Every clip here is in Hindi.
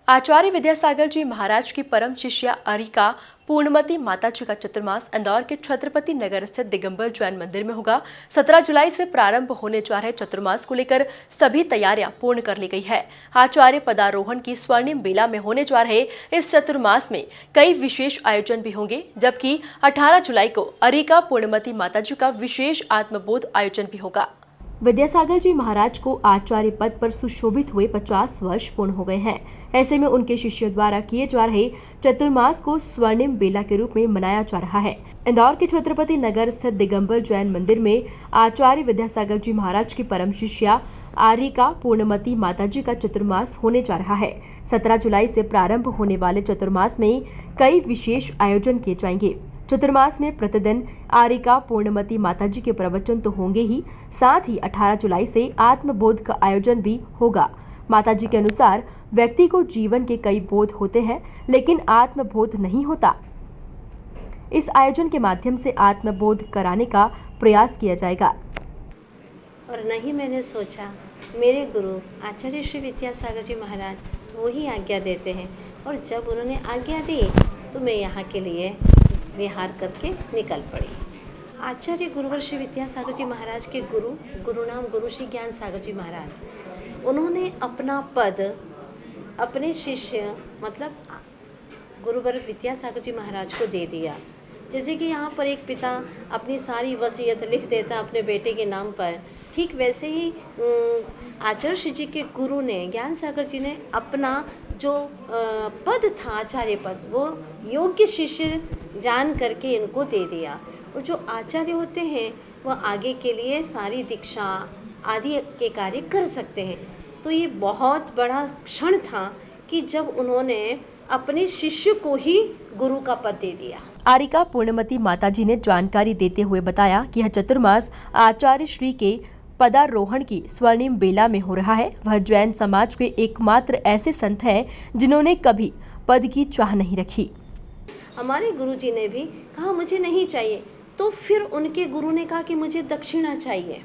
आचार्य विद्यासागर जी महाराज की परम शिष्या अरिका पूर्णमती माता जी का चतुर्मास इंदौर के छत्रपति नगर स्थित दिगंबर जैन मंदिर में होगा। 17 जुलाई से प्रारंभ होने जा रहे चतुर्मास को लेकर सभी तैयारियां पूर्ण कर ली गई है। आचार्य पदारोहण की स्वर्णिम बेला में होने जा रहे इस चतुर्मास में कई विशेष आयोजन भी होंगे, जबकि 18 जुलाई को अरिका पूर्णमती माता जी का विशेष आत्मबोध आयोजन भी होगा। विद्यासागर जी महाराज को आचार्य पद पर सुशोभित हुए 50 वर्ष पूर्ण हो गए हैं। ऐसे में उनके शिष्यों द्वारा किए जा रहे चतुर्मास को स्वर्णिम बेला के रूप में मनाया जा रहा है। इंदौर के छत्रपति नगर स्थित दिगंबर जैन मंदिर में आचार्य विद्यासागर जी महाराज की परम शिष्या आरिका पूर्णमती माता जी का चतुर्मास होने जा रहा है। 17 जुलाई से प्रारंभ होने वाले चतुर्मास में कई विशेष आयोजन किए जाएंगे। चतुर्मास में प्रतिदिन आरिका पूर्णमती माता जी के प्रवचन तो होंगे ही, साथ ही 18 जुलाई से आत्मबोध का आयोजन भी होगा। माता जी के अनुसार व्यक्ति को जीवन के कई बोध होते हैं, लेकिन आत्मबोध नहीं होता। इस आयोजन के माध्यम से आत्मबोध कराने का प्रयास किया जाएगा। और नहीं मैंने सोचा, मेरे गुरु आचार्य श्री विद्यासागर जी महाराज वो ही आज्ञा देते हैं, और जब उन्होंने आज्ञा दी तो मैं यहाँ के लिए विहार करके निकल पड़ी। आचार्य गुरुवर श्री विद्यासागर जी महाराज के गुरु नाम गुरु श्री ज्ञान सागर जी महाराज, उन्होंने अपना पद अपने शिष्य मतलब गुरुवर विद्यासागर जी महाराज को दे दिया। जैसे कि यहाँ पर एक पिता अपनी सारी वसीयत लिख देता अपने बेटे के नाम पर, ठीक वैसे ही आचार्य श्री जी के गुरु ने ज्ञान सागर जी ने अपना जो पद था आचार्य पद, वो योग्य शिष्य जान करके इनको दे दिया। और जो आचार्य होते हैं वो आगे के लिए सारी दीक्षा आदि के कार्य कर सकते हैं। तो ये बहुत बड़ा क्षण था कि जब उन्होंने अपने शिष्य को ही गुरु का पद दे दिया। आरिका पूर्णमती माताजी ने जानकारी देते हुए बताया कि यह चतुर्मास आचार्य श्री के पदारोहण की स्वर्णिम बेला में हो रहा है। वह जैन समाज के एकमात्र ऐसे संत हैं जिन्होंने कभी पद की चाह नहीं रखी। हमारे गुरुजी ने भी कहा मुझे नहीं चाहिए, तो फिर उनके गुरु ने कहा कि मुझे दक्षिणा चाहिए,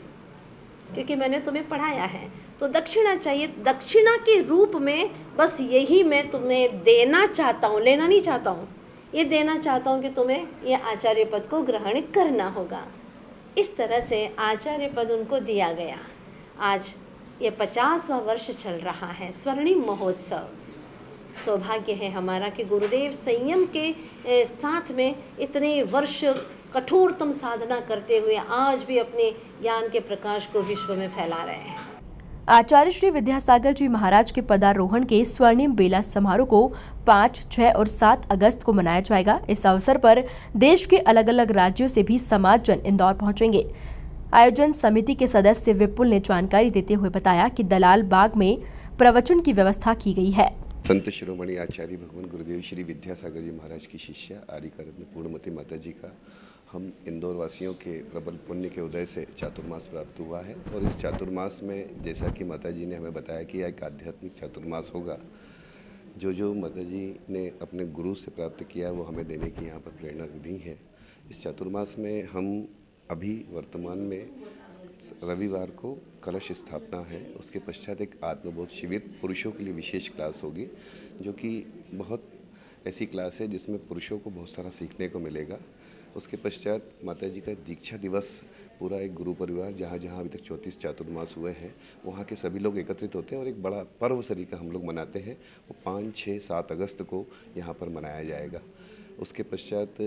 क्योंकि मैंने तुम्हें पढ़ाया है, तो दक्षिणा चाहिए। दक्षिणा के रूप में बस यही मैं तुम्हें देना चाहता हूँ, लेना नहीं चाहता हूँ, ये देना चाहता हूँ कि तुम्हें ये आचार्य पद को ग्रहण करना होगा। इस तरह से आचार्य पद उनको दिया गया। आज ये 50वां वर्ष चल रहा है, स्वर्णिम महोत्सव। सौभाग्य है हमारा कि गुरुदेव संयम के साथ में इतने वर्ष कठोरतम साधना करते हुए आज भी अपने ज्ञान के प्रकाश को विश्व में फैला रहे हैं। आचार्य श्री विद्यासागर जी महाराज के पदारोहण के स्वर्णिम बेला समारोह को 5, 6 और 7 अगस्त को मनाया जाएगा। इस अवसर पर देश के अलग अलग राज्यों से भी समाजजन इंदौर पहुंचेंगे। आयोजन समिति के सदस्य विपुल ने जानकारी देते हुए बताया कि दलाल बाग में प्रवचन की व्यवस्था की गई है। संत शिरोमणि आचार्य भगवान गुरुदेव श्री विद्यासागर जी महाराज की शिष्या आरिका रत्न पूर्णमती माता जी का हम इंदौर वासियों के प्रबल पुण्य के उदय से चातुर्मास प्राप्त हुआ है। और इस चातुर्मास में जैसा कि माता जी ने हमें बताया कि एक आध्यात्मिक चातुर्मास होगा। जो माता जी ने अपने गुरु से प्राप्त किया वो हमें देने की यहाँ पर प्रेरणा दी है। इस चातुर्मास में हम अभी वर्तमान में रविवार को कलश स्थापना है, उसके पश्चात एक आत्मबोध शिविर पुरुषों के लिए विशेष क्लास होगी, जो कि बहुत ऐसी क्लास है जिसमें पुरुषों को बहुत सारा सीखने को मिलेगा। उसके पश्चात माता जी का दीक्षा दिवस, पूरा एक गुरु परिवार जहाँ अभी तक 34 चातुर्मास हुए हैं वहाँ के सभी लोग एकत्रित होते हैं और एक बड़ा पर्व सरीका हम लोग मनाते हैं। वो 5, 6, 7 अगस्त को यहाँ पर मनाया जाएगा। उसके पश्चात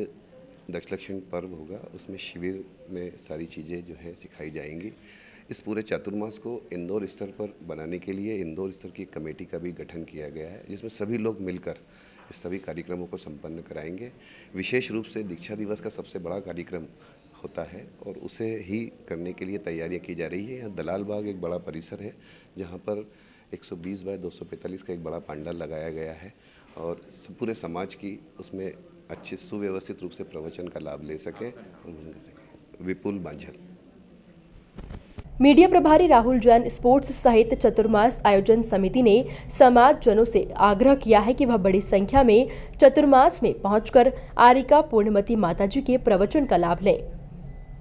दक्षलक्षण पर्व होगा, उसमें शिविर में सारी चीज़ें जो हैं सिखाई जाएंगी। इस पूरे चातुर्मास को इंदौर स्तर पर बनाने के लिए इंदौर स्तर की कमेटी का भी गठन किया गया है, जिसमें सभी लोग मिलकर इस सभी कार्यक्रमों को संपन्न कराएंगे। विशेष रूप से दीक्षा दिवस का सबसे बड़ा कार्यक्रम होता है और उसे ही करने के लिए तैयारियां की जा रही है। यहाँ दलाल बाग एक बड़ा परिसर है जहाँ पर 120 बाय 245 का एक बड़ा पंडाल लगाया गया है और पूरे समाज की उसमें अच्छे सुव्यवस्थित रूप से प्रवचन का लाभ ले सकें। विपुल बांझल। मीडिया प्रभारी राहुल जैन स्पोर्ट्स सहित चतुर्मास आयोजन समिति ने समाजजनों से आग्रह किया है कि वह बड़ी संख्या में चतुर्मास में पहुंचकर आरिका पूर्णमती माताजी के प्रवचन का लाभ लें।